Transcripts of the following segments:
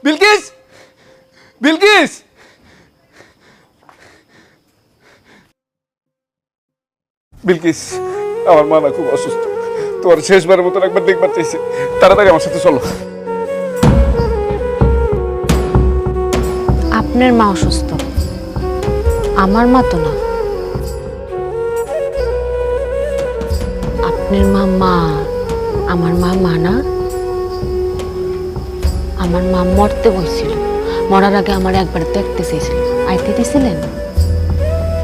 বিলকিস, বিলকিস, বিলকিস, আমার মা না খুব অসুস্থ। তোমার শেষবারের মতন একবার দেখবার চাইছে, তাড়াতাড়ি আমার সাথে চলো। আপনার মা অসুস্থ, আমার মা তো না। আপনার মা মা, আমার মা মা না। আমার মা মরতে বসছিল, মরার আগে আমার একবার দেখতে চেয়েছিল, আইতে দিছিলেন,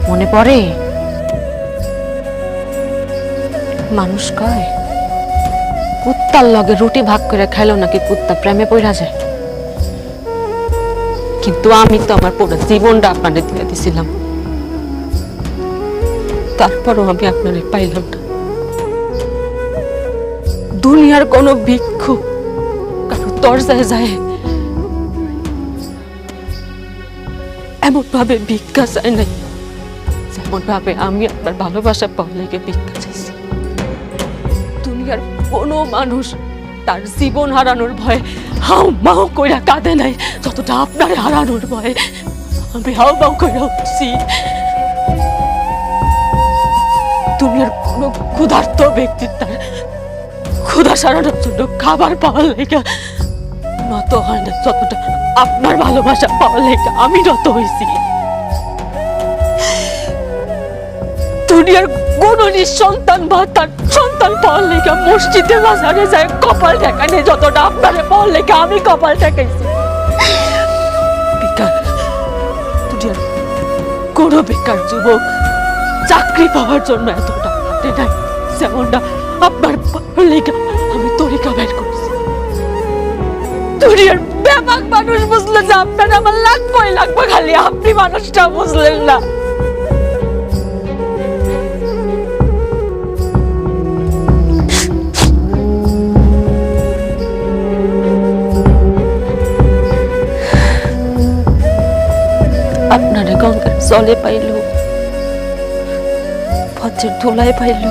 মনে পড়ে? মানুষ কয় কুত্তার লগে রুটি ভাগ করে খাইলেও নাকি কুত্তা প্রেমে পড়া যায়, কিন্তু আমি তো আমার পুরো জীবনটা আপনাদের দিয়ে দিছিলাম, তারপরও আমি আপনারে পাইলাম না। দুনিয়ার কোনো ভিক্ষু কারো দরজায় যায় এমন ভাবে ভিক্ষা চাই নাই, যেমন ভাবে আমি আপনার ভালোবাসা পাওয়া লেগে ভিক্ষা চাইছি। দুনিয়ার কোনো মানুষ তার জীবন হারানোর ভয়ে হাউ মাউ কইরা কাঁদে নাই, যতটা আপনার হারানোর ভয়ে আমি হাউ মাউ কইরা উঠছি। দুনিয়ার কোনো ক্ষুধার্ত ব্যক্তি তার ক্ষুধা সারানোর জন্য খাবার পাওয়ার লেগে নত হয় না, যতটা আপনার ভালোবাসা পাওয়ার লেগে আমি নত হয়েছি। দুনিয়ার কোন নিঃসন্তান বা তার সন্তান পাওয়ার লেগে মসজিদে বাজারে যায় কপাল ঠেকানে, যতটা আপনারে পাওয়ার লেগে আমি কপাল ঠেকাইছি। বেকার দুনিয়ার কোন বেকার যুবক চাকরি পাওয়ার জন্য এতটা হাতে নাই, যেমনটা আপনার পাওয়ার লেগে আমি তরিকা বের করছি। দুনিয়ার ব্যাপক মানুষ বুঝলো যে আপনার আমার লাগবে লাগবে, খালি আপনি মানুষটা বুঝলেন না। আপনারে গঙ্গার জলে পাইল, পথের ধুলায় পাইল,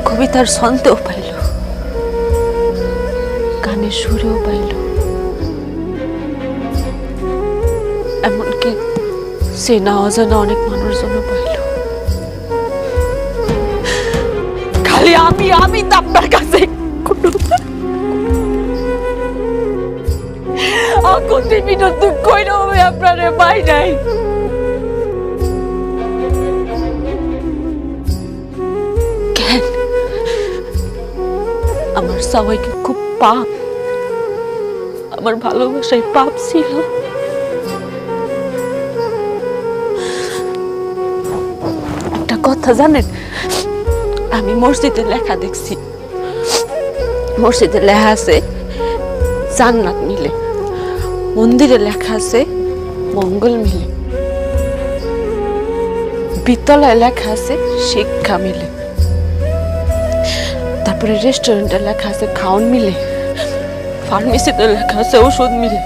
কবিতার ছন্দেও পাইল, গানের সুরেও পাইল, এমনকি চেনা অজানা অনেক মানুষ জন্য পাইল। খালি আমি তো আপনার কাছে আপনারে পাই নাই। কেন আমার সবাইকে খুব পাপ, আমার ভালোবাসায় পাপ ছিল? একটা কথা জানেন, আমি মসজিদে লেখা দেখছি, মসজিদে লেখা আছে জান্নাত মিলে, মন্দিরে লেখা আছে মঙ্গল মিলে, বিদ্যালয়ে লেখা আছে শিক্ষা মিলে, তারপরে রেস্টুরেন্টে লেখা আছে খাওয়ান মিলে, ফার্মেসিতে লেখা আছে ওষুধ মিলে,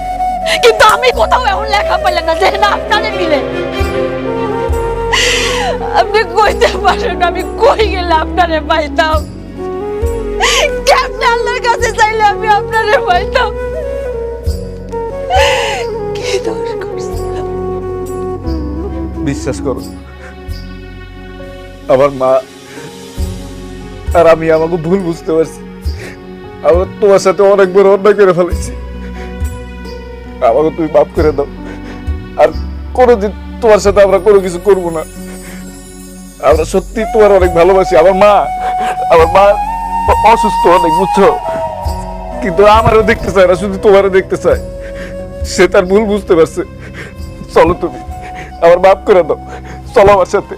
কিন্তু আমি কোথাও এমন লেখা পাইলাম না যেখানে আপনারে মিলে। আপনি কইতে পারেন আমি কই গেলে আপনারে পাইতাম? কেমনে আল্লাহর কাছে চাইলে আমি আপনারে পাইতাম? কি দোষ করছিলাম? বিশ্বাস করো, আমার মা আর আমি আমাকে ভুল বুঝতে পারছি। আমরা তোমার সাথে অনেক বড় অন্যায় করে ফেলেছি, আমাকে তুমি মাফ করে দাও। আর কোনোদিন তোমার সাথে আমরা কোনো কিছু করবো না। আমরা সত্যি তোমার অনেক ভালোবাসি। আমার মা অসুস্থ অনেক, বুঝছো, কিন্তু আমারও দেখতে চায় না, শুধু তোমারও দেখতে চায়। সে তার ভুল বুঝতে পারছে। চলো, তুমি আমার মাফ করে দাও, চলো আমার সাথে।